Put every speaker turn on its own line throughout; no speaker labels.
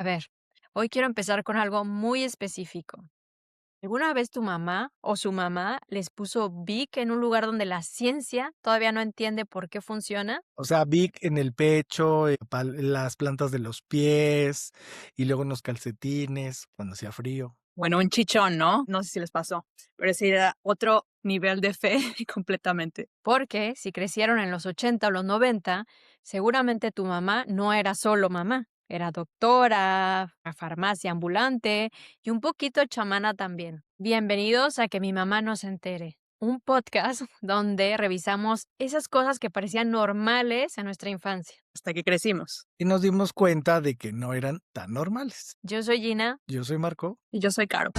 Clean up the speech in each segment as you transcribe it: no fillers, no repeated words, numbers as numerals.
A ver, hoy quiero empezar con algo muy específico. ¿Alguna vez tu mamá o su mamá les puso Vic en un lugar donde la ciencia todavía no entiende por qué funciona?
O sea, Vic en el pecho, las plantas de los pies y luego en los calcetines cuando hacía frío.
Bueno, un chichón, ¿no? No sé si les pasó, pero ese era otro nivel de fe completamente.
Porque si crecieron en los 80 o los 90, seguramente tu mamá no era solo mamá, era doctora, a farmacia ambulante y un poquito chamana también. Bienvenidos a Que mi mamá no se entere, un podcast donde revisamos esas cosas que parecían normales en nuestra infancia.
Hasta que crecimos.
Y nos dimos cuenta de que no eran tan normales.
Yo soy Gina.
Yo soy Marco.
Y yo soy Caro.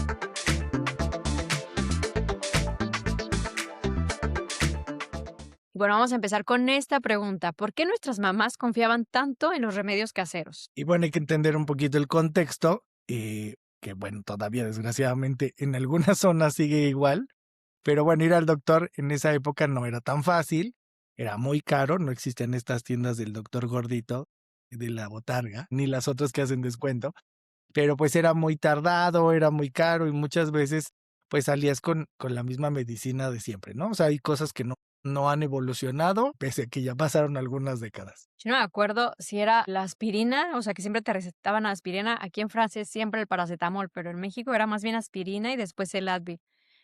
Bueno, vamos a empezar con esta pregunta. ¿Por qué nuestras mamás confiaban tanto en los remedios caseros?
Y bueno, hay que entender un poquito el contexto, que bueno, todavía desgraciadamente en algunas zonas sigue igual. Pero bueno, ir al doctor en esa época no era tan fácil, era muy caro, no existían estas tiendas del doctor gordito, de la botarga, ni las otras que hacen descuento, pero pues era muy tardado, era muy caro y muchas veces pues salías con la misma medicina de siempre, ¿no? O sea, hay cosas que no han evolucionado, pese a que ya pasaron algunas décadas.
Yo no me acuerdo si era la aspirina, o sea, que siempre te recetaban aspirina. Aquí en Francia es siempre el paracetamol, pero en México era más bien aspirina y después el Advil.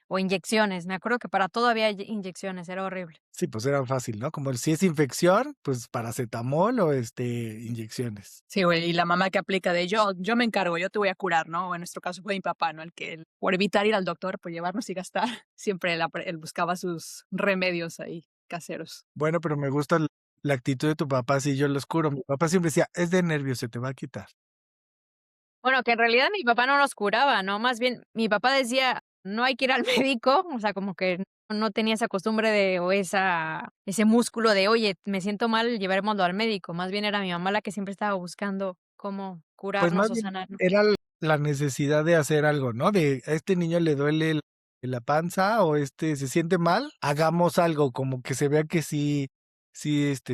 O inyecciones. Me acuerdo que para todo había inyecciones, era horrible.
Sí, pues era fácil, ¿no? Como si es infección, pues paracetamol o inyecciones.
Sí, güey, y la mamá que aplica de yo me encargo, yo te voy a curar, ¿no? O en nuestro caso fue mi papá, ¿no? El que por evitar ir al doctor, por llevarnos y gastar, siempre él buscaba sus remedios ahí caseros.
Bueno, pero me gusta la actitud de tu papá, si yo lo oscuro. Mi papá siempre decía: "Es de nervios, se te va a quitar".
Bueno, que en realidad mi papá no los curaba, ¿no? Más bien, mi papá decía, no hay que ir al médico, o sea, como que no tenía esa costumbre de, o ese músculo de, oye, me siento mal, llevémoslo al médico. Más bien era mi mamá la que siempre estaba buscando cómo
Pues
curarnos
más
o
bien
sanarnos.
era la necesidad de hacer algo, ¿no? De a este niño le duele la panza o se siente mal, hagamos algo, como que se vea que sí,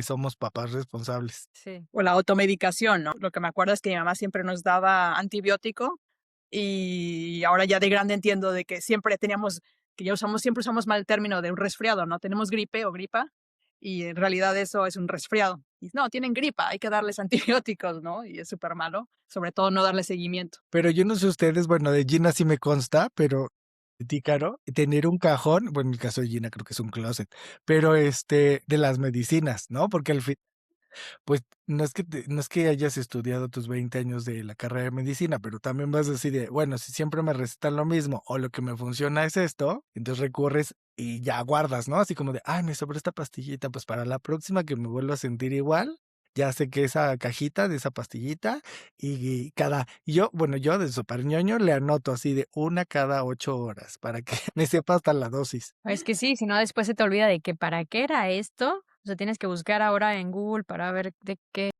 somos papás responsables.
Sí.
O la automedicación, ¿no? Lo que me acuerdo es que mi mamá siempre nos daba antibiótico y ahora ya de grande entiendo de que siempre usamos mal el término de un resfriado, ¿no? Tenemos gripe o gripa y en realidad eso es un resfriado. Y no, tienen gripa, hay que darles antibióticos, ¿no? Y es súper malo, sobre todo no darle seguimiento.
Pero yo no sé ustedes, bueno, de Gina sí me consta, pero de ti, Caro, tener un cajón, bueno, en el caso de Gina creo que es un closet, pero, de las medicinas, ¿no? Porque al fin pues, no es que hayas estudiado tus 20 años de la carrera de medicina, pero también vas a decir de, bueno, si siempre me recetan lo mismo o lo que me funciona es esto, entonces recurres y ya guardas, ¿no? Así como de, ay, me sobró esta pastillita, pues para la próxima que me vuelva a sentir igual, ya sé que esa cajita de esa pastillita yo de súper ñoño le anoto así de una cada 8 horas para que me sepa hasta la dosis.
Es que sí, si no después se te olvida de que para qué era esto. O sea, tienes que buscar ahora en Google para ver de qué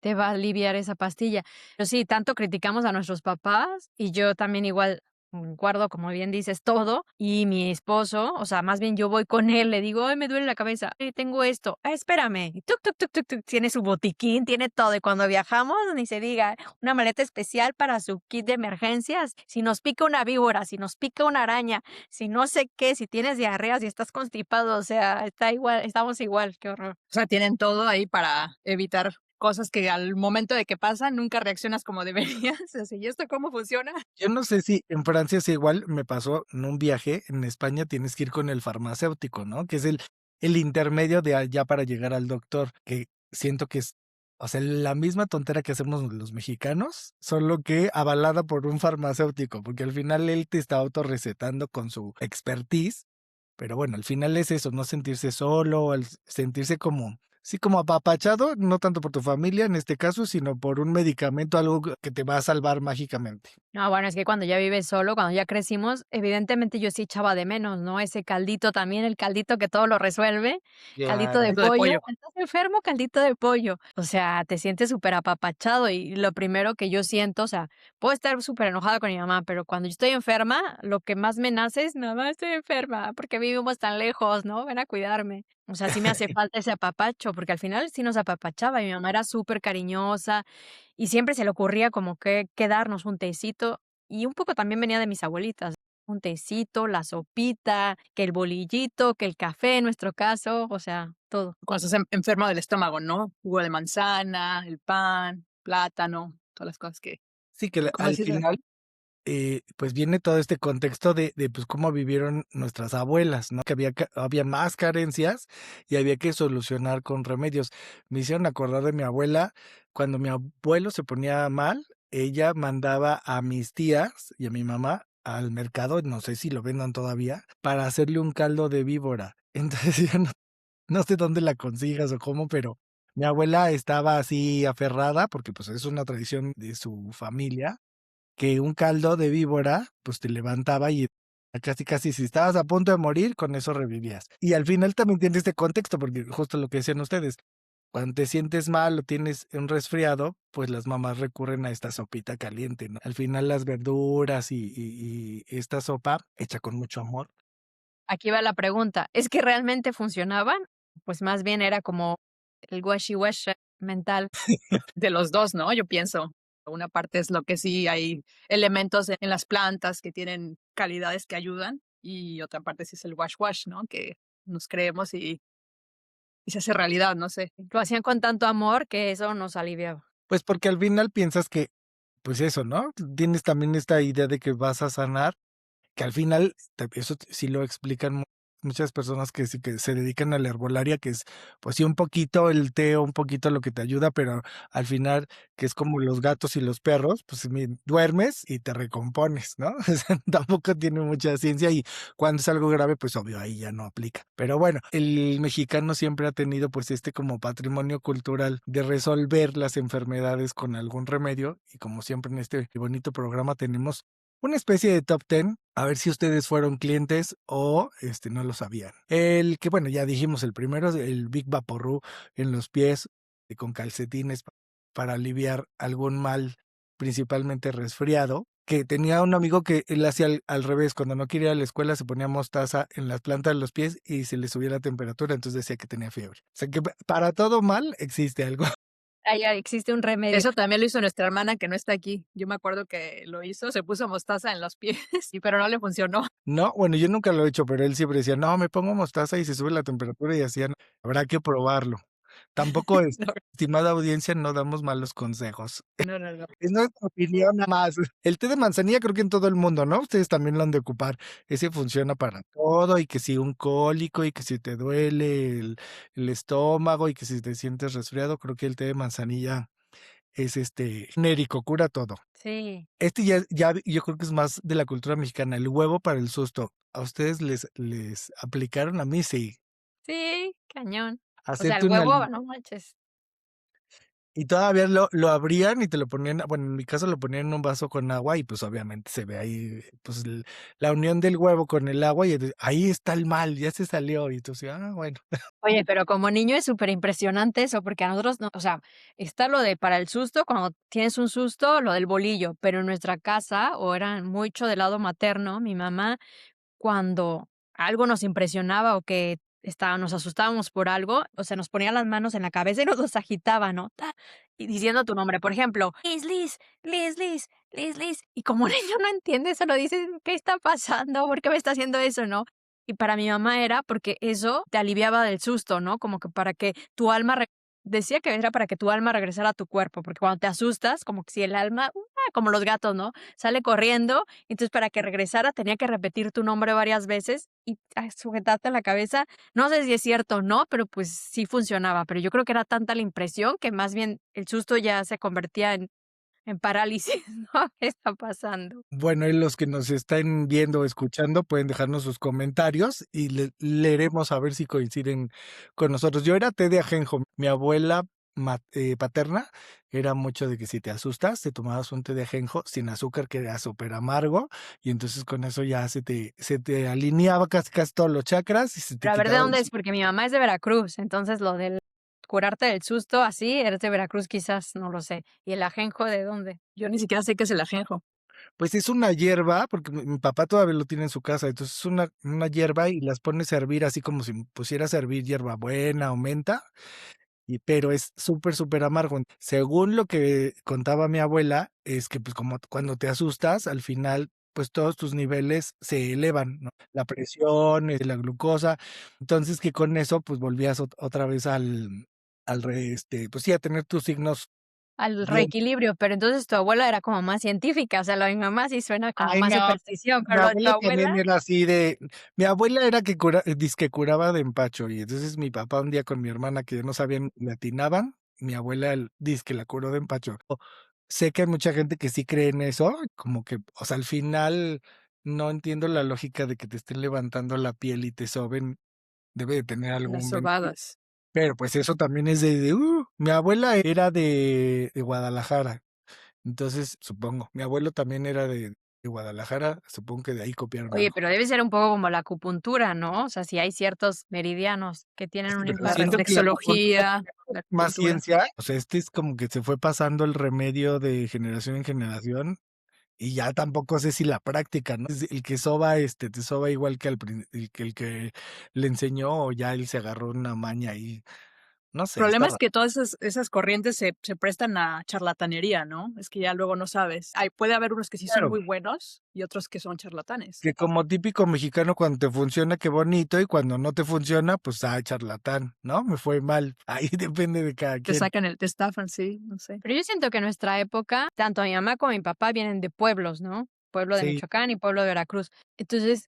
te va a aliviar esa pastilla. Pero sí, tanto criticamos a nuestros papás y yo también igual guardo, como bien dices, todo. Y mi esposo, o sea, más bien yo voy con él, le digo, ay, me duele la cabeza, tengo esto, espérame. Y tuk, tuk, tuk, tuk, tuk, tiene su botiquín, tiene todo. Y cuando viajamos, ni se diga, una maleta especial para su kit de emergencias. Si nos pica una víbora, si nos pica una araña, si no sé qué, si tienes diarrea, si estás constipado, o sea, está igual, estamos igual, qué horror.
O sea, tienen todo ahí para evitar cosas que al momento de que pasan nunca reaccionas como deberías. Así, ¿y esto cómo funciona?
Yo no sé si en Francia es igual, me pasó en un viaje, en España tienes que ir con el farmacéutico, ¿no? Que es el intermedio de allá para llegar al doctor, que siento que es, o sea, la misma tontera que hacemos los mexicanos, solo que avalada por un farmacéutico, porque al final él te está autorrecetando con su expertise, pero bueno, al final es eso, no sentirse solo, el sentirse como, sí, como apapachado, no tanto por tu familia en este caso, sino por un medicamento, algo que te va a salvar mágicamente.
No, bueno, es que cuando ya vives solo, cuando ya crecimos, evidentemente yo sí echaba de menos, ¿no? Ese caldito también, el caldito que todo lo resuelve, caldito de
Claro.
Caldo de
pollo.
pollo.
¿Estás enfermo? Caldito de pollo. O sea, te sientes súper apapachado y lo primero que yo siento, o sea, puedo estar súper enojada con mi mamá, pero cuando yo estoy enferma, lo que más me nace es, mamá, estoy enferma, porque vivimos tan lejos, ¿no? Ven a cuidarme. O sea, sí me hace falta ese apapacho, porque al final sí nos apapachaba y mi mamá era súper cariñosa y siempre se le ocurría como que darnos un tecito, y un poco también venía de mis abuelitas, un tecito, la sopita, que el bolillito, que el café en nuestro caso, o sea, todo.
Cuando estás enfermo del estómago, ¿no? Jugo de manzana, el pan, plátano, todas las cosas
Sí, que
como
al
decís,
final pues viene todo este contexto de pues cómo vivieron nuestras abuelas, ¿no? Que había más carencias y había que solucionar con remedios. Me hicieron acordar de mi abuela, cuando mi abuelo se ponía mal, ella mandaba a mis tías y a mi mamá al mercado, no sé si lo vendan todavía, para hacerle un caldo de víbora. Entonces yo no sé dónde la consigas o cómo, pero mi abuela estaba así aferrada, porque pues es una tradición de su familia, que un caldo de víbora, pues te levantaba y casi, casi si estabas a punto de morir, con eso revivías. Y al final también tiene este contexto, porque justo lo que decían ustedes, cuando te sientes mal o tienes un resfriado, pues las mamás recurren a esta sopita caliente, ¿no? Al final las verduras y esta sopa hecha con mucho amor.
Aquí va la pregunta, ¿es que realmente funcionaban? Pues más bien era como el washi-washi mental.
de los 2, ¿no? Yo pienso. Una parte es lo que sí hay elementos en las plantas que tienen calidades que ayudan, y otra parte sí es el wash wash, ¿no? Que nos creemos y se hace realidad, no sé.
Lo hacían con tanto amor que eso nos aliviaba.
Pues porque al final piensas que, pues eso, ¿no? Tienes también esta idea de que vas a sanar. Que al final, eso sí lo explican muchas personas que sí que se dedican a la herbolaria, que es, pues sí, un poquito el té, un poquito lo que te ayuda, pero al final, que es como los gatos y los perros, pues duermes y te recompones, ¿no? O sea, tampoco tiene mucha ciencia y cuando es algo grave, pues obvio, ahí ya no aplica. Pero bueno, el mexicano siempre ha tenido pues este como patrimonio cultural de resolver las enfermedades con algún remedio y como siempre en este bonito programa tenemos una especie de top 10, a ver si ustedes fueron clientes o no lo sabían. El que, bueno, ya dijimos, el primero es el Big Vaporru en los pies con calcetines para aliviar algún mal, principalmente resfriado, que tenía un amigo que él hacía al revés, cuando no quería ir a la escuela se ponía mostaza en las plantas de los pies y se le subía la temperatura, entonces decía que tenía fiebre. O sea que para todo mal existe algo.
Allá existe un remedio.
Eso también lo hizo nuestra hermana que no está aquí. Yo me acuerdo que lo hizo, se puso mostaza en los pies, pero no le funcionó.
No, bueno, yo nunca lo he hecho, pero él siempre decía, no, me pongo mostaza y se sube la temperatura y hacían, habrá que probarlo. Tampoco es,
No,
estimada audiencia, no damos malos consejos.
no, no, no.
Es nuestra opinión nada más. El té de manzanilla creo que en todo el mundo, ¿no? Ustedes también lo han de ocupar. Ese funciona para todo y que si un cólico y que si te duele el estómago y que si te sientes resfriado, creo que el té de manzanilla es genérico, cura todo.
Sí,
Ya yo creo que es más de la cultura mexicana, el huevo para el susto. ¿A ustedes les aplicaron? A mí sí.
sí, cañón. O sea, el
Hacerte una
huevo, no manches.
y todavía lo abrían y te lo ponían, bueno, en mi caso lo ponían en un vaso con agua y, pues, obviamente se ve ahí, pues, la unión del huevo con el agua y ahí está el mal, ya se salió. Y tú así, bueno.
Oye, pero como niño es súper impresionante eso, porque a nosotros no, o sea, está lo de para el susto, cuando tienes un susto, lo del bolillo, pero en nuestra casa, o era mucho del lado materno, mi mamá, cuando algo nos impresionaba o que nos asustábamos por algo, o sea, nos ponía las manos en la cabeza y nos los agitaba, ¿no? Y diciendo tu nombre, por ejemplo, Liz, Liz, Liz, Liz, Liz, Liz. Y como niño no entiende, solo dices, ¿qué está pasando? ¿Por qué me está haciendo eso, no? Y para mi mamá era porque eso te aliviaba del susto, ¿no? Como que para que tu alma, decía que era para que tu alma regresara a tu cuerpo, porque cuando te asustas, como que si el alma, como los gatos, ¿no? Sale corriendo, entonces para que regresara tenía que repetir tu nombre varias veces y sujetarte a la cabeza. No sé si es cierto o no, pero pues sí funcionaba, pero yo creo que era tanta la impresión que más bien el susto ya se convertía en parálisis, ¿no? ¿Qué está pasando?
Bueno, y los que nos están viendo o escuchando pueden dejarnos sus comentarios y leeremos a ver si coinciden con nosotros. Yo era té de ajenjo. Mi abuela paterna era mucho de que si te asustas, te tomabas un té de ajenjo sin azúcar, que era súper amargo, y entonces con eso ya se te alineaba casi, casi todos los chakras y se te
Pero a ver de
quitaba.
dónde es, porque mi mamá es de Veracruz, entonces lo del curarte del susto así, eres de Veracruz quizás, no lo sé. ¿Y el ajenjo de dónde?
Yo ni siquiera sé qué es el ajenjo.
Pues es una hierba, porque mi papá todavía lo tiene en su casa, entonces es una hierba y las pones a hervir así como si pusieras a hervir hierbabuena o menta, pero es súper, súper amargo. Según lo que contaba mi abuela, es que pues como cuando te asustas, al final pues todos tus niveles se elevan, ¿no? La presión, la glucosa, entonces que con eso pues volvías otra vez pues sí, a tener tus signos
Al
bien.
reequilibrio, pero entonces tu abuela era como más científica, o sea, lo de mi mamá sí suena como
Ay,
más
no,
superstición,
mi
pero lo de tu
abuela
abuela,
también era así de mi abuela era que dizque curaba de empacho, y entonces mi papá un día con mi hermana que no sabían, le atinaban, mi abuela dizque la curó de empacho. Sé que hay mucha gente que sí cree en eso, como que, o sea, al final no entiendo la lógica de que te estén levantando la piel y te soben, debe de tener
las
algún beneficio.
sobadas.
Pero pues eso también es mi abuela era de Guadalajara. Entonces, supongo, mi abuelo también era de Guadalajara, supongo que de ahí copiaron
oye,
algo.
pero debe ser un poco como la acupuntura, ¿no? O sea, si hay ciertos meridianos que tienen un
Pero
La
impacto.
siento que la acupuntura
reflexología,
tiene
la
más
acupuntura.
ciencia, o sea, es como que se fue pasando el remedio de generación en generación y ya tampoco sé si la práctica, ¿no? El que soba, te soba igual que el que le enseñó o ya él se agarró una maña ahí, no
El
sé, está
problema es
raro.
que todas esas corrientes se prestan a charlatanería, ¿no? Es que ya luego no sabes. Puede haber unos que sí son
Claro.
muy buenos y otros que son charlatanes.
Que como típico mexicano, cuando te funciona, qué bonito, y cuando no te funciona, pues, charlatán, ¿no? Me fue mal. Ahí depende de cada quien.
Te estafan, sí, no sé.
Pero yo siento que en nuestra época, tanto mi mamá como mi papá vienen de pueblos, ¿no? Pueblo de
Sí,
Michoacán y pueblo de Veracruz. Entonces,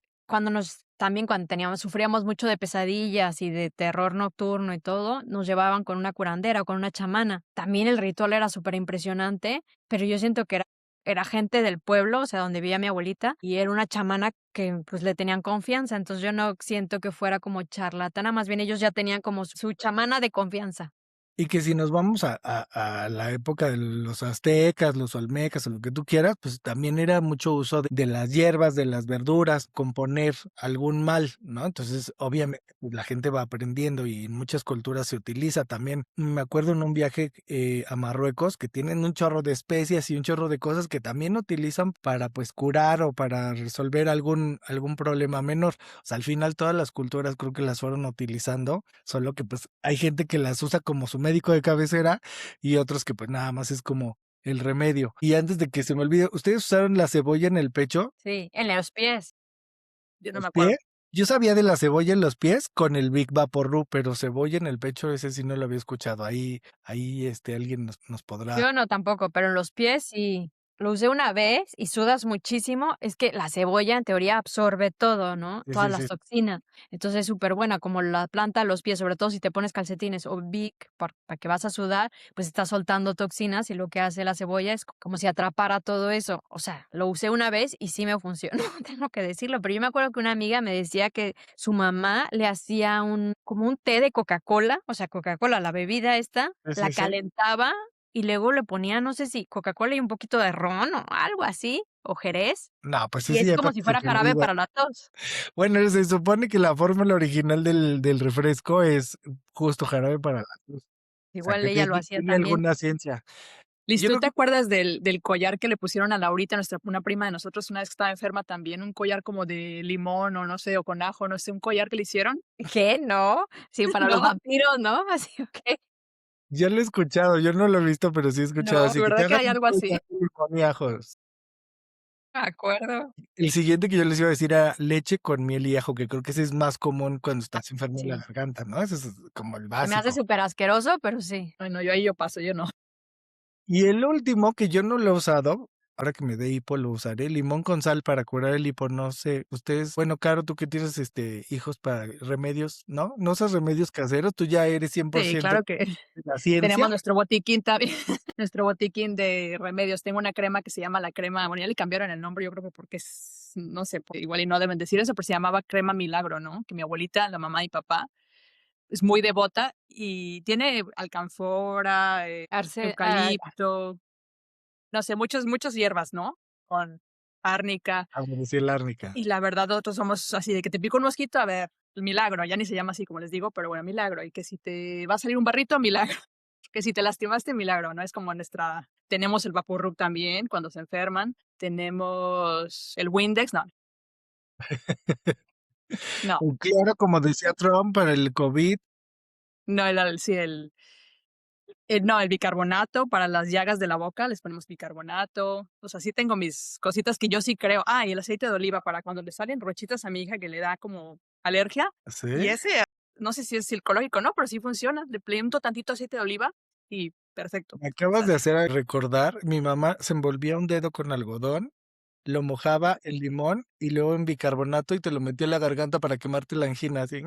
también cuando sufríamos mucho de pesadillas y de terror nocturno y todo, nos llevaban con una curandera o con una chamana. También el ritual era súper impresionante, pero yo siento que era gente del pueblo, o sea, donde vivía mi abuelita, y era una chamana que pues le tenían confianza. Entonces yo no siento que fuera como charlatana, más bien ellos ya tenían como su chamana de confianza.
y que si nos vamos a la época de los aztecas, los olmecas, o lo que tú quieras, pues, también era mucho uso de las hierbas, de las verduras, componer algún mal, ¿no? Entonces, obviamente, pues, la gente va aprendiendo y en muchas culturas se utiliza también. Me acuerdo en un viaje, a Marruecos, que tienen un chorro de especias y un chorro de cosas que también utilizan para, pues, curar o para resolver algún problema menor. O sea, al final todas las culturas creo que las fueron utilizando, solo que, pues, hay gente que las usa como su médico de cabecera y otros que, pues, nada más es como el remedio. Y antes de que se me olvide, ¿ustedes usaron la cebolla en el pecho,
Sí, en los pies.
Yo no
los
me acuerdo.
pies? Yo sabía de la cebolla en los pies con el Big Vaporub, pero cebolla en el pecho, ese sí no lo había escuchado. Ahí, alguien nos podrá.
Yo no tampoco, pero en los pies sí. Lo usé una vez y sudas muchísimo. Es que la cebolla en teoría absorbe todo, ¿no?
Sí,
Todas
sí,
las
sí.
toxinas. Entonces es súper buena, como la planta a los pies, sobre todo si te pones calcetines o Vic para que vas a sudar, pues estás soltando toxinas y lo que hace la cebolla es como si atrapara todo eso. O sea, lo usé una vez y sí me funcionó, tengo que decirlo. Pero yo me acuerdo que una amiga me decía que su mamá le hacía como un té de Coca-Cola, o sea, Coca-Cola, la bebida esta,
Sí,
la
sí, sí.
calentaba y luego le ponía, no sé si Coca-Cola y un poquito de ron o algo así, o jerez,
No, pues
y
ese
es
ya
como si
parece
fuera jarabe
perdido.
para la tos.
Bueno, se supone que la fórmula original del refresco es justo jarabe para la tos. O sea,
Igual
que
ella lo hacía
tiene
también.
alguna ciencia.
Liz,
Yo
¿tú
creo
te
que
acuerdas del collar que le pusieron a Laurita, una prima de nosotros, una vez que estaba enferma también? Un collar como de limón o no sé, o con ajo, no sé, un collar que le hicieron.
¿Qué? ¿No? Sí, para los
No,
vampiros, ¿no? Así, okey.
ya lo he escuchado, yo no lo he visto, pero sí he escuchado
no,
así,
de
que te
verdad que
hagan
hay
un
algo así.
collar de limón y ajos.
Me acuerdo.
El siguiente que yo les iba a decir era leche con miel y ajo, que creo que ese es más común cuando estás enfermo de la
Sí.
garganta, ¿no? Ese es como el
Se me hace
básico.
súper asqueroso, pero sí.
Ay, no, yo ahí yo paso, yo no.
Y el último que yo no lo he usado, ahora que me dé hipo lo usaré, limón con sal para curar el hipo, no sé, ustedes, bueno, Caro, tú que tienes hijos para remedios, ¿no? ¿No usas remedios caseros? ¿Tú ya eres
Sí,
100%
claro que
de la ciencia?
tenemos nuestro botiquín también, nuestro botiquín de remedios. Tengo una crema que se llama la crema, bueno, ya le cambiaron el nombre, yo creo que porque es, no sé, igual y no deben decir eso, pero se llamaba crema milagro, ¿no? Que mi abuelita, la mamá y papá, es muy devota y tiene alcanfora,
Arce ay,
eucalipto, no sé, muchas hierbas, ¿no? Con árnica.
Vamos a decir la árnica.
Y la verdad, nosotros somos así de que te pica un mosquito, a ver, el milagro, ya ni se llama así como les digo, pero bueno, milagro. Y que si te va a salir un barrito, milagro. Que si te lastimaste, milagro, ¿no? Es como nuestra. Tenemos el Vaporub también cuando se enferman. Tenemos el Windex, no, no,
Claro, como decía Trump para el COVID,
no, sí, No, el bicarbonato para las llagas de la boca, les ponemos bicarbonato. O sea, sí tengo mis cositas que yo sí creo. Y el aceite de oliva para cuando le salen rochitas a mi hija que le da como alergia. Y
¿Sí?
ese, no sé si es psicológico, ¿no? Pero sí funciona. Le unto tantito aceite de oliva y perfecto.
Me
O
acabas
sea,
de hacer recordar, mi mamá se envolvía un dedo con algodón, lo mojaba en limón y luego en bicarbonato y te lo metía en la garganta para quemarte la angina, así.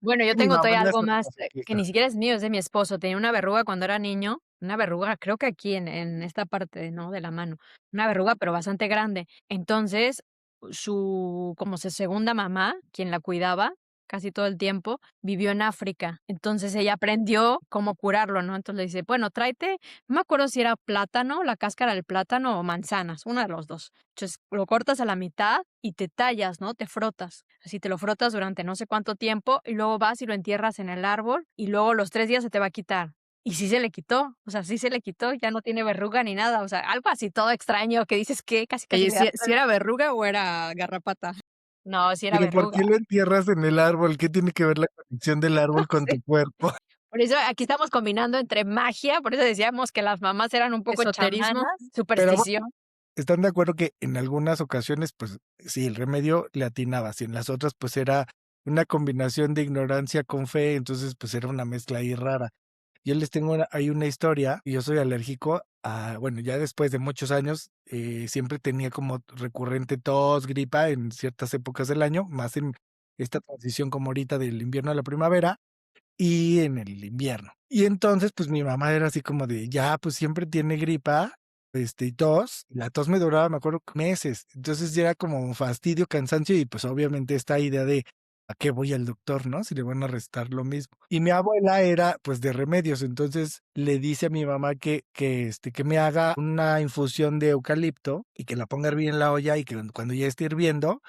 Bueno, yo
Mi
tengo
mamá
todavía
era
algo
súper
más, que
masoquista.
ni siquiera es mío, es de mi esposo. Tenía una verruga cuando era niño, una verruga, creo que aquí en esta parte, ¿no?, de la mano. Una verruga, pero bastante grande. Entonces, su como su segunda mamá, quien la cuidaba casi todo el tiempo, vivió en África. Entonces, ella aprendió cómo curarlo, ¿no? Entonces, le dice: "Bueno, tráete", no me acuerdo si era plátano, la cáscara del plátano o manzanas, uno de los 2. Entonces, lo cortas a la mitad y te tallas, ¿no? Te frotas. Así te lo frotas durante no sé cuánto tiempo y luego vas y lo entierras en el árbol y luego los 3 días se te va a quitar. Y sí se le quitó, o sea, sí se le quitó, ya no tiene verruga ni nada, o sea, algo así todo extraño que dices que casi, casi
oye,
le da
¿si era verruga o era garrapata?
no, sí era
Pero ¿por
verruga.
qué lo entierras en el árbol? ¿Qué tiene que ver la conexión del
No
árbol con
sé.
tu cuerpo?
Por eso aquí estamos combinando entre magia, por eso decíamos que las mamás eran un poco
Esoterismo.
chamanas,
Pero bueno,
superstición.
¿están de acuerdo que en algunas ocasiones, pues sí, el remedio le atinabas y en las otras, pues era una combinación de ignorancia con fe, entonces pues era una mezcla ahí rara? Yo les tengo ahí una historia, y yo soy alérgico a, bueno, ya después de muchos años, siempre tenía como recurrente tos, gripa en ciertas épocas del año, más en esta transición como ahorita del invierno a la primavera y en el invierno. Y entonces, pues mi mamá era así como de, ya, pues siempre tiene gripa, y tos. Y la tos me duraba, me acuerdo, meses. Entonces ya era como un fastidio, cansancio y pues obviamente esta idea de, ¿a qué voy al doctor, no? Si le van a restar lo mismo. Y mi abuela era pues de remedios, entonces le dice a mi mamá que me haga una infusión de eucalipto y que la ponga a hervir en la olla y que cuando ya esté hirviendo,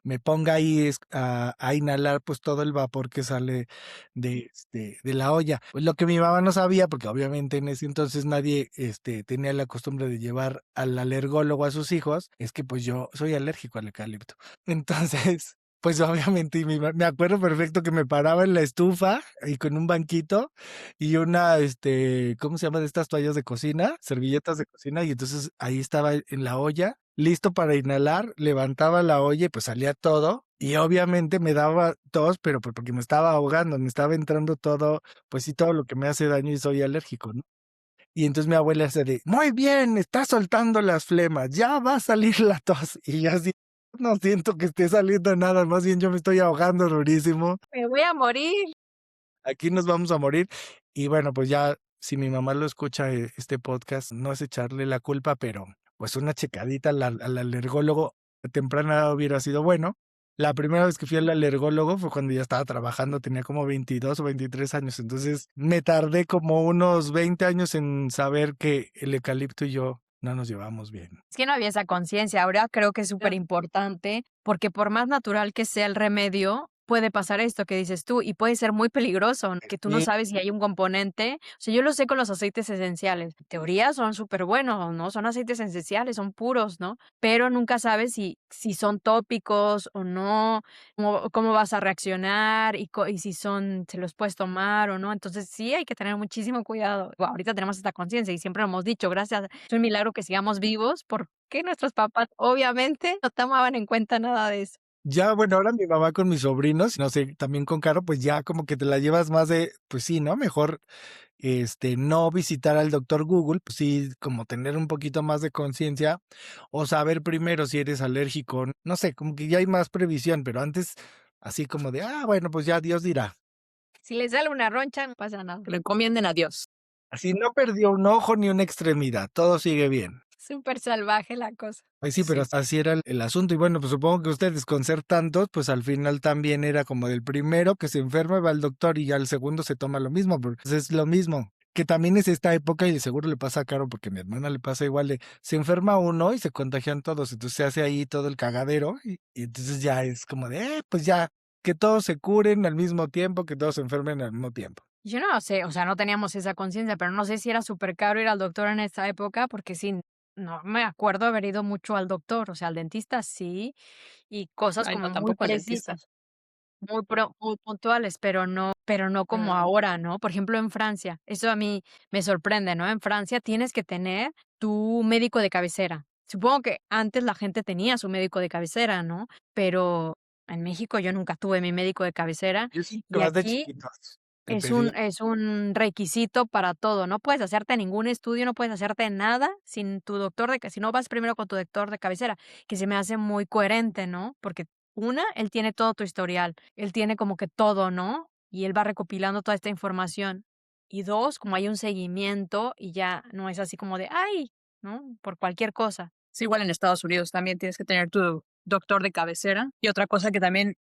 me ponga ahí a inhalar pues todo el vapor que sale de la olla. Pues lo que mi mamá no sabía, porque obviamente en ese entonces nadie tenía la costumbre de llevar al alergólogo a sus hijos, es que pues yo soy alérgico al eucalipto. Entonces, pues obviamente me acuerdo perfecto que me paraba en la estufa y con un banquito y una, ¿cómo se llama? De estas toallas de cocina, servilletas de cocina, y entonces ahí estaba en la olla listo para inhalar, levantaba la olla y pues salía todo. Y obviamente me daba tos, pero pues porque me estaba ahogando, me estaba entrando todo, pues sí, todo lo que me hace daño y soy alérgico, ¿no? Y entonces mi abuela hace de, muy bien, está soltando las flemas, ya va a salir la tos. Y yo así, no siento que esté saliendo nada, más bien yo me estoy ahogando durísimo.
Me voy a morir.
Aquí nos vamos a morir. Y bueno, pues ya, si mi mamá lo escucha este podcast, no es echarle la culpa, pero pues una checadita al alergólogo a temprana edad hubiera sido bueno. La primera vez que fui al alergólogo fue cuando ya estaba trabajando, tenía como 22 o 23 años, entonces me tardé como unos 20 años en saber que el eucalipto y yo no nos llevamos bien.
Es que no había esa conciencia. Ahora creo que es súper importante porque por más natural que sea el remedio, puede pasar esto que dices tú y puede ser muy peligroso, ¿no? Que tú no
Sí,
sabes si hay un componente. O sea, yo lo sé con los aceites esenciales. En teoría son súper buenos, ¿no? Son aceites esenciales, son puros, ¿no? Pero nunca sabes si son tópicos o no, cómo vas a reaccionar y si son, se los puedes tomar o no. Entonces sí hay que tener muchísimo cuidado. Bueno, ahorita tenemos esta conciencia y siempre lo hemos dicho, gracias. Es un milagro que sigamos vivos porque nuestros papás obviamente no tomaban en cuenta nada de eso.
ya, bueno, ahora mi mamá con mis sobrinos, no sé, también con Caro, pues ya como que te la llevas más de, pues sí, ¿no? Mejor no visitar al doctor Google, pues sí, como tener un poquito más de conciencia o saber primero si eres alérgico, no sé, como que ya hay más previsión, pero antes así como de, bueno, pues ya Dios dirá.
Si les sale una roncha, no pasa nada.
Que lo encomienden a Dios.
Así no perdió un ojo ni una extremidad, todo sigue bien.
Súper salvaje la cosa.
Pues sí, pero
Sí.
así era el asunto. Y bueno, pues supongo que ustedes con ser tantos, pues al final también era como del primero que se enferma va al doctor y ya el segundo se toma lo mismo, porque pues, es lo mismo. Que también es esta época y de seguro le pasa a Caro porque a mi hermana le pasa igual de se enferma uno y se contagian todos, entonces se hace ahí todo el cagadero y entonces ya es como de, pues ya, que todos se curen al mismo tiempo, que todos se enfermen al mismo tiempo.
Yo no sé, o sea, no teníamos esa conciencia, pero no sé si era súper caro ir al doctor en esa época, porque sí, no me acuerdo haber ido mucho al doctor, o sea, al dentista sí, y cosas
Ay,
como
no,
muy
tampoco al dentista.
precisas. muy puntuales, pero no como
Claro.
ahora, ¿no? Por ejemplo, en Francia, eso a mí me sorprende, ¿no? En Francia tienes que tener tu médico de cabecera. Supongo que antes la gente tenía su médico de cabecera, ¿no? Pero en México yo nunca tuve mi médico de cabecera
Yo sí,
y
más de
aquí
chiquitos, te pedía.
es un requisito para todo. No puedes hacerte ningún estudio, no puedes hacerte nada sin tu doctor de ca si no vas primero con tu doctor de cabecera, que se me hace muy coherente, ¿no? Porque una, él tiene todo tu historial, él tiene como que todo, ¿no? Y él va recopilando toda esta información. Y 2, como hay un seguimiento y ya no es así como de: "Ay", ¿no? Por cualquier cosa.
Es igual en Estados Unidos, también tienes que tener tu doctor de cabecera. Y otra cosa que también,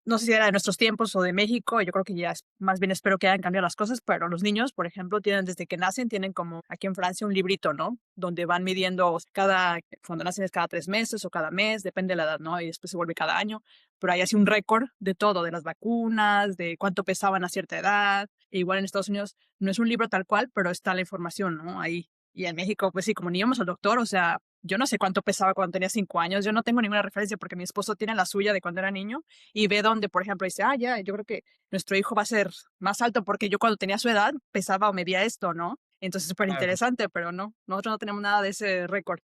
no sé si era de nuestros tiempos o de México, yo creo que ya es más bien espero que hayan cambiado las cosas, pero los niños, por ejemplo, tienen desde que nacen, tienen como aquí en Francia un librito, ¿no? Donde van midiendo cuando nacen es cada 3 meses o cada mes, depende de la edad, ¿no? Y después se vuelve cada año, pero hay así un récord de todo, de las vacunas, de cuánto pesaban a cierta edad. E igual en Estados Unidos no es un libro tal cual, pero está la información, ¿no? Ahí. Y en México, pues sí, como ni íbamos al doctor, o sea, yo no sé cuánto pesaba cuando tenía 5 años, yo no tengo ninguna referencia porque mi esposo tiene la suya de cuando era niño y ve donde, por ejemplo, dice, ah, ya, yo creo que nuestro hijo va a ser más alto porque yo cuando tenía su edad pesaba o medía esto, ¿no? Entonces, súper
Claro.
interesante, pero no, nosotros no tenemos nada de ese récord.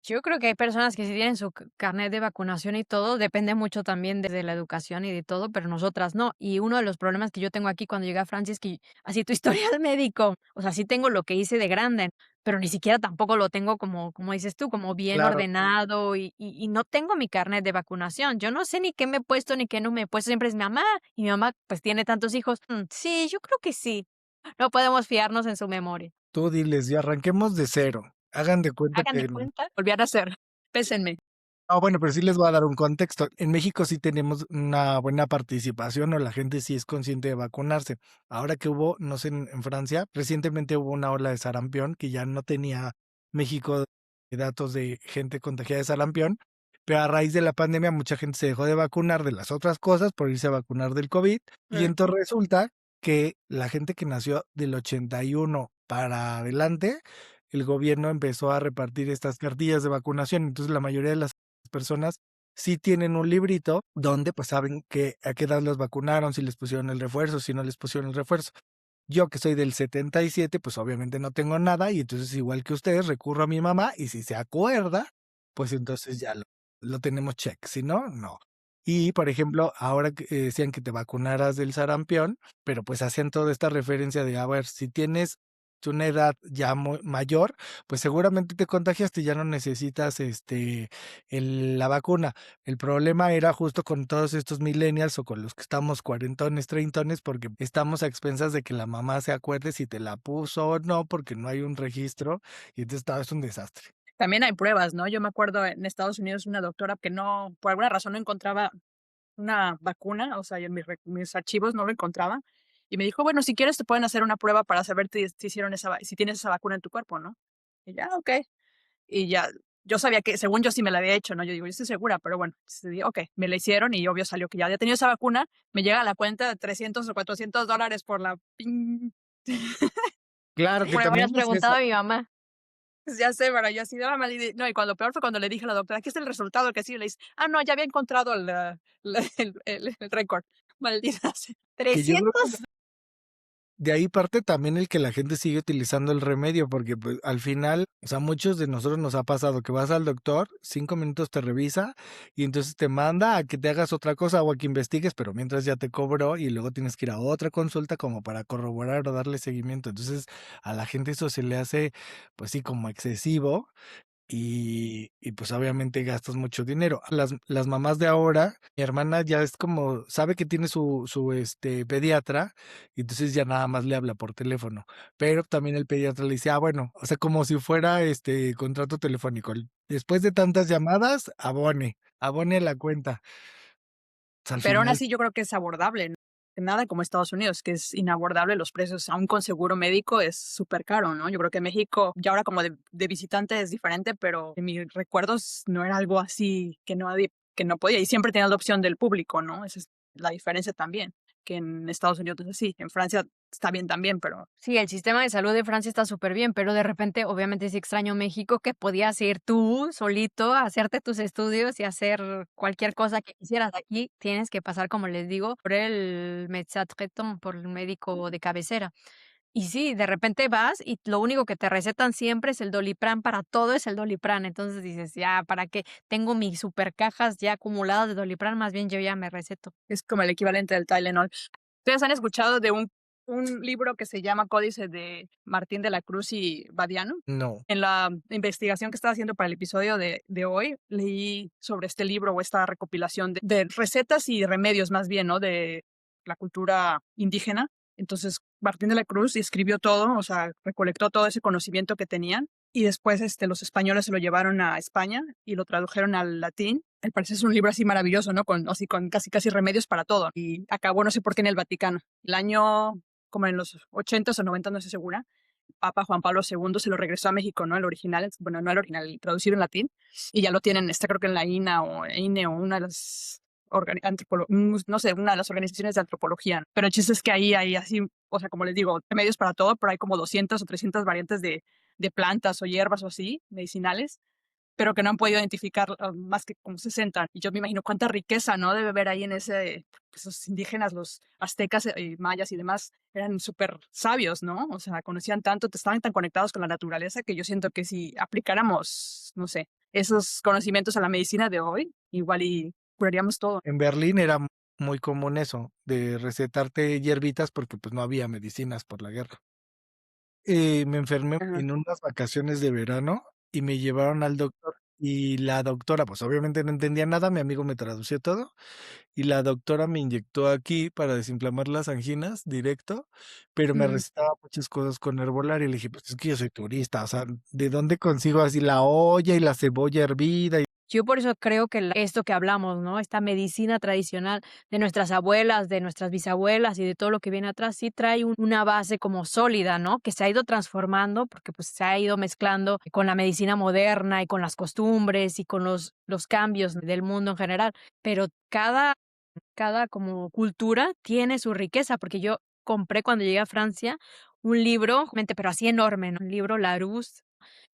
Yo creo que hay personas que sí tienen su carnet de vacunación y todo, depende mucho también de la educación y de todo, pero nosotras no. Y uno de los problemas que yo tengo aquí cuando llegué a Francia es que así tu historial médico, o sea, sí tengo lo que hice de grande, pero ni siquiera tampoco lo tengo como dices tú, como bien
Claro.
ordenado y no tengo mi carnet de vacunación. Yo no sé ni qué me he puesto ni qué no me he puesto, siempre es mi mamá y mi mamá pues tiene tantos hijos. Sí, yo creo que sí. No podemos fiarnos en su memoria.
Tú diles, y arranquemos de cero. Hagan de cuenta
Hagan de
que
cuenta.
Volvían a hacer, pésenme.
bueno, pero sí les voy a dar un contexto. En México sí tenemos una buena participación, o la gente sí es consciente de vacunarse. Ahora que hubo, no sé, en Francia, recientemente hubo una ola de sarampión que ya no tenía México datos de gente contagiada de sarampión, pero a raíz de la pandemia mucha gente se dejó de vacunar de las otras cosas por irse a vacunar del COVID, y entonces resulta que la gente que nació del 81 para adelante, el gobierno empezó a repartir estas cartillas de vacunación. Entonces la mayoría de las personas sí tienen un librito donde pues saben que a qué edad los vacunaron, si les pusieron el refuerzo, si no les pusieron el refuerzo. Yo que soy del 77, pues obviamente no tengo nada y entonces igual que ustedes recurro a mi mamá y si se acuerda, pues entonces ya lo tenemos check, si no, no. Y por ejemplo, ahora que decían que te vacunaras del sarampión, pero pues hacían toda esta referencia de, a ver, si tienes una edad ya mayor, pues seguramente te contagiaste y ya no necesitas la vacuna. El problema era justo con todos estos millennials o con los que estamos cuarentones, treintones, porque estamos a expensas de que la mamá se acuerde si te la puso o no, porque no hay un registro y entonces todo es un desastre.
También hay pruebas, ¿no? Yo me acuerdo en Estados Unidos una doctora que no, por alguna razón no encontraba una vacuna, o sea, yo en mis archivos no lo encontraba, y me dijo: "Bueno, si quieres te pueden hacer una prueba para saber si hicieron si tienes esa vacuna en tu cuerpo", ¿no? Y ya, okey. Y ya, yo sabía que según yo sí me la había hecho, ¿no? Yo digo: "Yo estoy segura", pero bueno, okey, me la hicieron y obvio salió que ya había tenido esa vacuna, me llega a la cuenta de 300 o $400 por la
Claro que
Me
prueba.
también
hubieras
es
preguntado
eso.
a mi mamá.
Pues ya sé, pero yo así de: "Ah, no, y cuando peor fue cuando le dije a la doctora: "Aquí está el resultado", que sí, le dice: "Ah, no, ya había encontrado el récord". Maldita sea.
Que yo creo que
300.
de ahí parte también el que la gente sigue utilizando el remedio, porque, pues, al final, o sea, muchos de nosotros nos ha pasado que vas al doctor, 5 minutos te revisa y entonces te manda a que te hagas otra cosa o a que investigues, pero mientras ya te cobró y luego tienes que ir a otra consulta como para corroborar o darle seguimiento. Entonces, a la gente eso se le hace, pues sí, como excesivo y pues obviamente gastas mucho dinero. Las mamás de ahora, mi hermana ya es como, sabe que tiene su pediatra, y entonces ya nada más le habla por teléfono. Pero también el pediatra le dice, bueno, o sea, como si fuera contrato telefónico. Después de tantas llamadas, abone la cuenta. Pues, al
Pero aún
final,
así yo creo que es abordable, ¿no? Nada como Estados Unidos, que es inabordable los precios, aún con seguro médico es súper caro, ¿no? Yo creo que México, ya ahora como de visitante es diferente, pero en mis recuerdos no era algo así que no podía, y siempre tenía la opción del público, ¿no? Esa es la diferencia también, que en Estados Unidos es así. En Francia está bien también, pero
Sí, el sistema de salud de Francia está súper bien, pero de repente, obviamente, sí extraño México, que podías ir tú solito a hacerte tus estudios y hacer cualquier cosa que quisieras. Aquí tienes que pasar, como les digo, por el médecin traitant, por el médico de cabecera. Y sí, de repente vas y lo único que te recetan siempre es el Doliprán, para todo es el Doliprán. Entonces dices: "Ya, ¿para qué? Tengo mis super cajas ya acumuladas de Doliprán, más bien yo ya me receto".
es como el equivalente del Tylenol. ¿Ustedes han escuchado de un libro que se llama Códice de Martín de la Cruz y Badiano?
No.
En la investigación que estaba haciendo para el episodio de hoy, leí sobre este libro o esta recopilación de recetas y remedios más bien, ¿no? De la cultura indígena. Entonces, Martín de la Cruz escribió todo, o sea, recolectó todo ese conocimiento que tenían y después los españoles se lo llevaron a España y lo tradujeron al latín. Al parecer es un libro así maravilloso, ¿no? Así con casi casi remedios para todo. Y acabó no sé por qué en el Vaticano. El año como en los 80s o 90, no estoy segura. Papa Juan Pablo II se lo regresó a México, ¿no? El original, bueno, no el original, el traducido en latín, y ya lo tienen, está creo que en la INA o INE o una de las no sé, una de las organizaciones de antropología. ¿No? Pero el chiste es que ahí hay así, o sea, como les digo, remedios para todo, pero hay como 200 o 300 variantes de plantas o hierbas o así, medicinales, pero que no han podido identificar más que como 60. Y yo me imagino cuánta riqueza, ¿no? Debe haber ahí en pues, esos indígenas, los aztecas, mayas y demás, eran súper sabios, ¿no? O sea, conocían tanto, estaban tan conectados con la naturaleza que yo siento que si aplicáramos, no sé, esos conocimientos a la medicina de hoy, igual y curaríamos todo.
En Berlín era muy común eso, de recetarte hierbitas porque pues no había medicinas por la guerra. Me enfermé
Ajá.
en unas vacaciones de verano y me llevaron al doctor y la doctora, pues obviamente no entendía nada, mi amigo me tradució todo y la doctora me inyectó aquí para desinflamar las anginas directo, pero me
Mm.
recetaba muchas cosas con herbolaria y le dije, pues es que yo soy turista, o sea, ¿de dónde consigo así la olla y la cebolla hervida?
Yo por eso creo que esto que hablamos, ¿no? Esta medicina tradicional de nuestras abuelas, de nuestras bisabuelas y de todo lo que viene atrás, sí trae una base como sólida, ¿no? Que se ha ido transformando porque pues se ha ido mezclando con la medicina moderna y con las costumbres y con los cambios del mundo en general. Pero cada como cultura tiene su riqueza, porque yo compré cuando llegué a Francia un libro, pero así enorme, ¿no? Un libro Larousse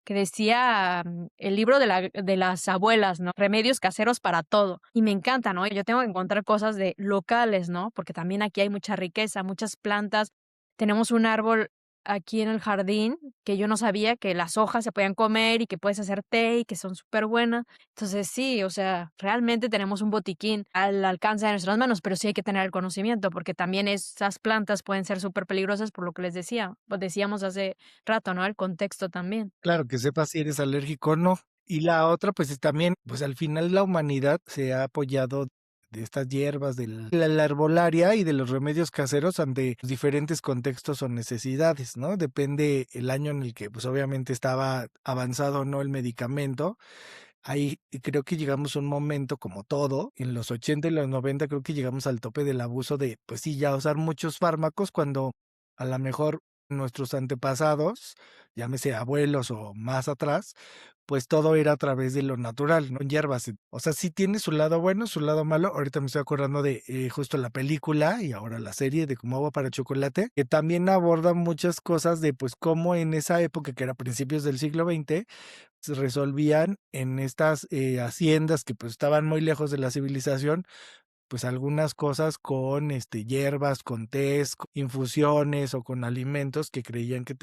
que decía, el libro de las abuelas, ¿no? Remedios caseros para todo. Y me encanta, ¿no? Yo tengo que encontrar cosas de locales, ¿no? Porque también aquí hay mucha riqueza, muchas plantas. Tenemos un árbol aquí en el jardín que yo no sabía que las hojas se podían comer y que puedes hacer té y que son súper buenas. Entonces sí, o sea, realmente tenemos un botiquín al alcance de nuestras manos, pero sí hay que tener el conocimiento porque también esas plantas pueden ser súper peligrosas por lo que les decía, pues decíamos hace rato, ¿no? El contexto también.
Claro, que sepas si eres alérgico o no. Y la otra, pues es también, pues al final la humanidad se ha apoyado de estas hierbas, de la herbolaria y de los remedios caseros ante diferentes contextos o necesidades, ¿no? Depende el año en el que, pues obviamente estaba avanzado o no el medicamento. Ahí creo que llegamos a un momento como todo, en los 80 y los 90 creo que llegamos al tope del abuso de, pues sí, ya usar muchos fármacos cuando a lo mejor nuestros antepasados, llámese abuelos o más atrás, pues todo era a través de lo natural, ¿no? Hierbas. O sea, sí tiene su lado bueno, su lado malo. Ahorita me estoy acordando de justo la película y ahora la serie de Como agua para chocolate, que también aborda muchas cosas de pues cómo en esa época, que era principios del siglo XX, se resolvían en estas haciendas que pues estaban muy lejos de la civilización, pues algunas cosas con hierbas, con tés, con infusiones o con alimentos que creían que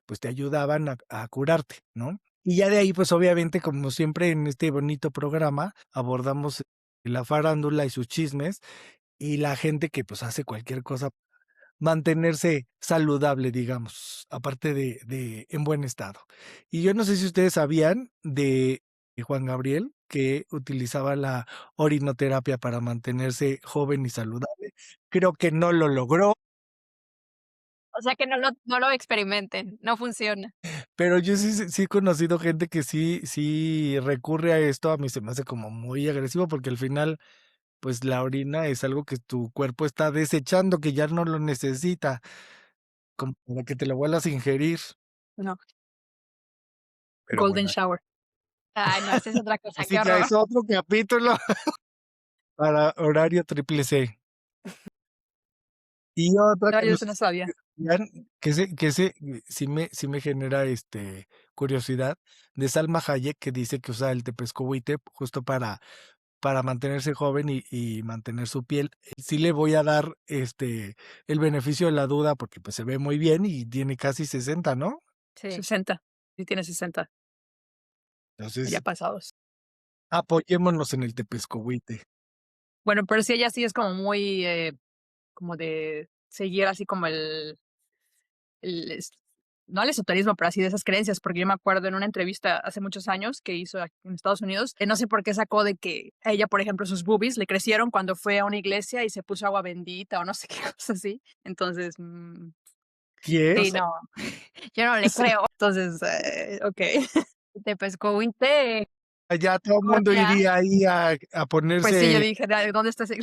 pues te ayudaban a curarte, ¿no? Y ya de ahí, pues obviamente, como siempre en este bonito programa, abordamos la farándula y sus chismes y la gente que pues hace cualquier cosa mantenerse saludable, digamos, aparte de en buen estado. Y yo no sé si ustedes sabían de Juan Gabriel, que utilizaba la orinoterapia para mantenerse joven y saludable. Creo que no lo logró,
O sea, que no lo experimenten, no funciona.
pero yo sí he conocido gente que sí recurre a esto. A mí se me hace como muy agresivo, porque al final, pues, la orina es algo que tu cuerpo está desechando, que ya no lo necesita, como para que te lo vuelvas a ingerir.
No,
Pero
golden
bueno,
shower.
Ay, no, esa es otra cosa,
ese
qué
ya
horror.
es otro capítulo para horario triple C. Y otra
No,
que
yo
no
eso
sé
no
si
sabía.
sabían, que ese sí me genera, curiosidad, de Salma Hayek, que dice que usa el tepescohuite justo para mantenerse joven y mantener su piel. Sí le voy a dar, el beneficio de la duda porque, pues, se ve muy bien y tiene casi 60, ¿no?
Sí.
60. Sí tiene 60, ya
Entonces,
pasados.
apoyémonos en el tepescohuite.
Bueno, pero sí, ella sí es como muy, como de seguir así como el es no el esoterismo, pero así de esas creencias, porque yo me acuerdo en una entrevista hace muchos años que hizo aquí en Estados Unidos, no sé por qué sacó de que a ella, por ejemplo, sus boobies le crecieron cuando fue a una iglesia y se puso agua bendita o no sé qué cosa así. Entonces, no
Sí,
¿Quién?
sé.
no, yo no le creo.
Entonces, okey.
Tepezcohuite,
Allá todo el mundo
córnea,
iría ahí a
Pues sí, yo
ponerse,
dije: "¿De dónde está ese?".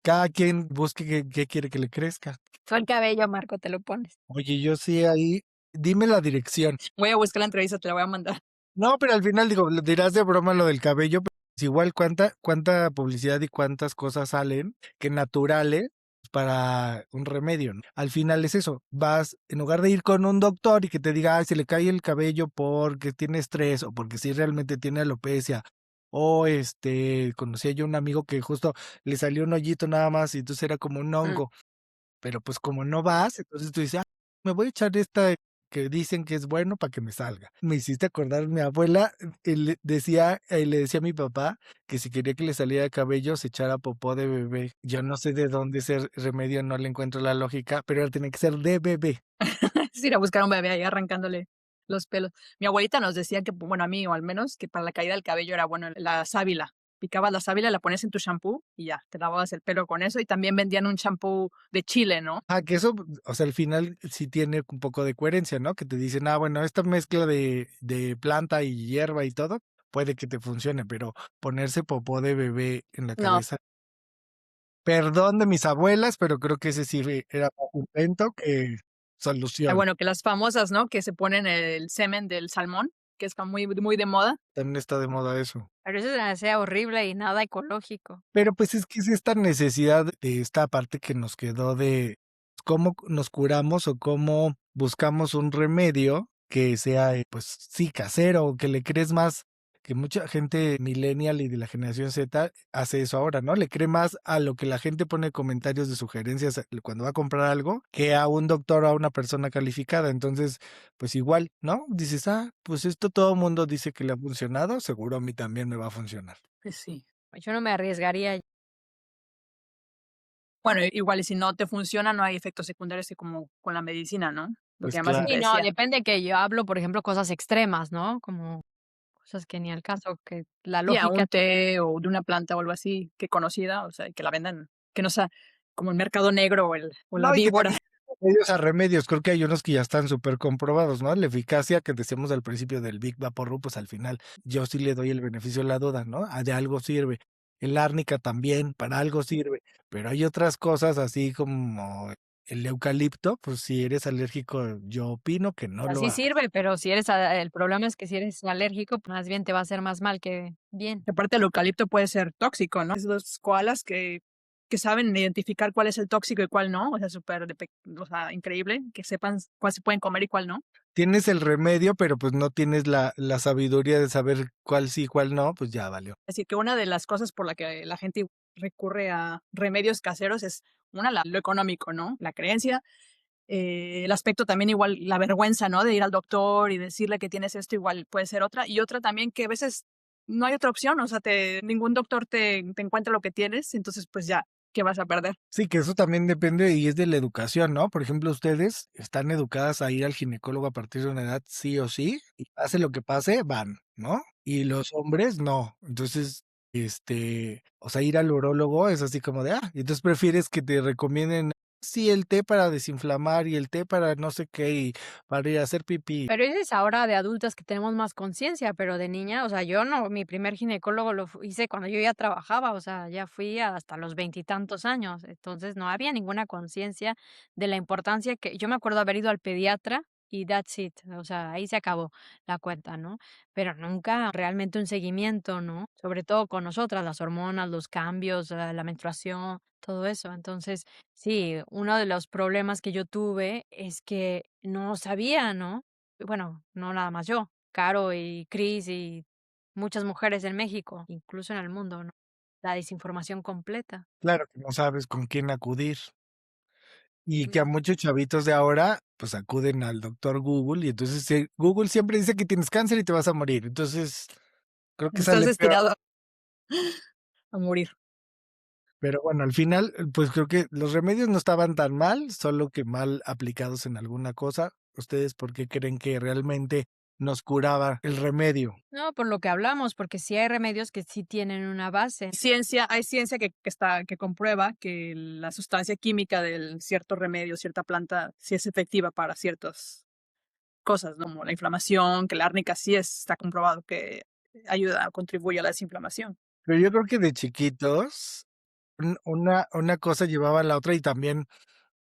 cada quien busque qué quiere que le crezca.
tú el cabello, Marco, te lo pones.
Oye, yo sí ahí dime la dirección.
Voy a buscar la entrevista, te la voy a mandar.
No, pero al final digo, lo dirás de broma lo del cabello, pero es igual cuánta publicidad y cuántas cosas salen que naturales para un remedio, ¿no? Al final es eso, vas, en lugar de ir con un doctor y que te diga, ay, se le cae el cabello porque tiene estrés o porque sí realmente tiene alopecia, o conocí yo un amigo que justo le salió un hoyito nada más y entonces era como un
Mm.
hongo, pero pues como no vas, entonces tú dices: "Ah, me voy a echar esta que dicen que es bueno para que me salga". Me hiciste acordar, mi abuela, le decía a mi papá que si quería que le saliera cabello, se echara popó de bebé. Yo no sé de dónde ese remedio, no le encuentro la lógica, pero tiene que ser de bebé.
Es ir a buscar a un bebé ahí arrancándole los pelos. Mi abuelita nos decía que, bueno, a mí o al menos, que para la caída del cabello era bueno la sábila. Picabas la sábila, la ponías en tu champú y ya, te lavabas el pelo con eso, y también vendían un champú de chile, ¿no?
Que eso, o sea, al final sí tiene un poco de coherencia, ¿no? Que te dicen, bueno, esta mezcla de planta y hierba y todo, puede que te funcione, pero ponerse popó de bebé en la
No.
cabeza. Perdón de mis abuelas, pero creo que ese sí era más invento que solución.
Bueno, que las famosas, ¿no? Que se ponen el semen del salmón, que está muy muy de moda.
También está de moda eso.
pero eso se me hacía horrible y nada ecológico.
Pero, pues, es que es esta necesidad de esta parte que nos quedó de cómo nos curamos o cómo buscamos un remedio que sea, pues sí, casero, que le crees más, que mucha gente millennial y de la generación Z hace eso ahora, ¿no? Le cree más a lo que la gente pone comentarios de sugerencias cuando va a comprar algo, que a un doctor o a una persona calificada. Entonces, pues igual, ¿no? Dices: pues esto todo el mundo dice que le ha funcionado, seguro a mí también me va a funcionar.
Pues sí.
Yo no me arriesgaría.
Bueno, igual y si no te funciona, no hay efectos secundarios así como con la medicina, ¿no? Lo que
Pues
además
claro.
te
Sí, no,
decía.
depende que yo hablo, por ejemplo, cosas extremas, ¿no? Como cosas que ni al caso, que la
Sí, a
lógica
un té o de una planta o algo así, que conocida, o sea, que la vendan, que no sea como el mercado negro o la
No, y que
víbora.
también remedios a remedios, creo que hay unos que ya están súper comprobados, ¿no? La eficacia que decíamos al principio del Big Vaporub, pues al final yo sí le doy el beneficio de la duda, ¿no? De algo sirve. El árnica también, para algo sirve, pero hay otras cosas así como el eucalipto, pues si eres alérgico, yo opino que no lo
así
hagas.
sirve, pero si eres el problema es que si eres alérgico, pues más bien te va a hacer más mal que bien.
Aparte, el eucalipto puede ser tóxico, ¿no? Esos koalas que saben identificar cuál es el tóxico y cuál no, o sea, súper o sea, increíble, que sepan cuál se pueden comer y cuál no.
Tienes el remedio, pero pues no tienes la sabiduría de saber cuál sí, cuál no, pues ya valió.
Así que una de las cosas por la que la gente recurre a remedios caseros es, una, lo económico, ¿no? La creencia, el aspecto también igual, la vergüenza, ¿no? De ir al doctor y decirle que tienes esto, igual puede ser otra. Y otra también que a veces no hay otra opción, o sea, ningún doctor te encuentra lo que tienes, entonces pues ya, ¿qué vas a perder?
Sí, que eso también depende y es de la educación, ¿no? Por ejemplo, ustedes están educadas a ir al ginecólogo a partir de una edad sí o sí, y pase lo que pase, van, ¿no? Y los hombres no. Entonces, o sea, ir al urólogo es así como de, y entonces prefieres que te recomienden, sí, el té para desinflamar y el té para no sé qué y para ir a hacer pipí.
Pero eso es ahora de adultas que tenemos más conciencia, pero de niña, o sea, yo no, mi primer ginecólogo hice cuando yo ya trabajaba, o sea, ya fui hasta los veintitantos años, entonces no había ninguna conciencia de la importancia que yo me acuerdo haber ido al pediatra y that's it. O sea, ahí se acabó la cuenta, ¿no? Pero nunca realmente un seguimiento, ¿no? Sobre todo con nosotras, las hormonas, los cambios, la menstruación, todo eso. Entonces, sí, uno de los problemas que yo tuve es que no sabía, ¿no? Bueno, no nada más yo, Caro y Cris y muchas mujeres en México, incluso en el mundo, ¿no? La desinformación completa.
Claro que no sabes con quién acudir. Y que a
No.
muchos chavitos de ahora, pues acuden al doctor Google y entonces Google siempre dice que tienes cáncer y te vas a morir. Entonces, creo que
Estás
sale peor.
destinado a morir.
Pero bueno, al final, pues creo que los remedios no estaban tan mal, solo que mal aplicados en alguna cosa. ¿Ustedes por qué creen que realmente nos curaba el remedio?
No, por lo que hablamos, porque sí hay remedios que sí tienen una base.
Hay ciencia que comprueba que la sustancia química del cierto remedio, cierta planta, sí es efectiva para ciertas cosas, ¿no? Como la inflamación, que la árnica está comprobado que ayuda, contribuye a la desinflamación.
Pero yo creo que de chiquitos, una cosa llevaba a la otra y también,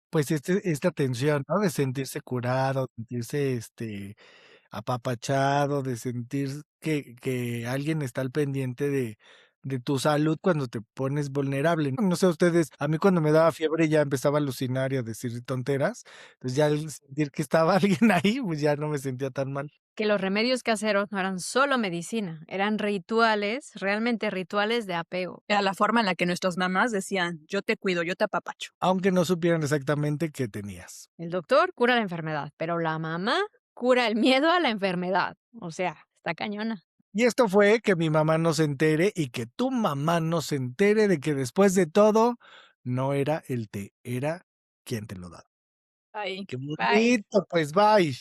pues, esta tensión, ¿no? De sentirse curado, sentirse, apapachado, de sentir que alguien está al pendiente de tu salud cuando te pones vulnerable, ¿no? No sé ustedes, a mí cuando me daba fiebre ya empezaba a alucinar y a decir tonteras, entonces ya al sentir que estaba alguien ahí, pues ya no me sentía tan mal.
Que los remedios caseros no eran solo medicina, eran rituales, realmente rituales de apego.
Era la forma en la que nuestras mamás decían, yo te cuido, yo te apapacho.
Aunque no supieran exactamente qué tenías.
El doctor cura la enfermedad, pero la mamá cura el miedo a la enfermedad. O sea, está cañona.
Y esto fue que mi mamá no se entere y que tu mamá no se entere de que después de todo no era el té, era quien te lo daba.
Ahí.
Qué
Bye.
bonito, pues bye.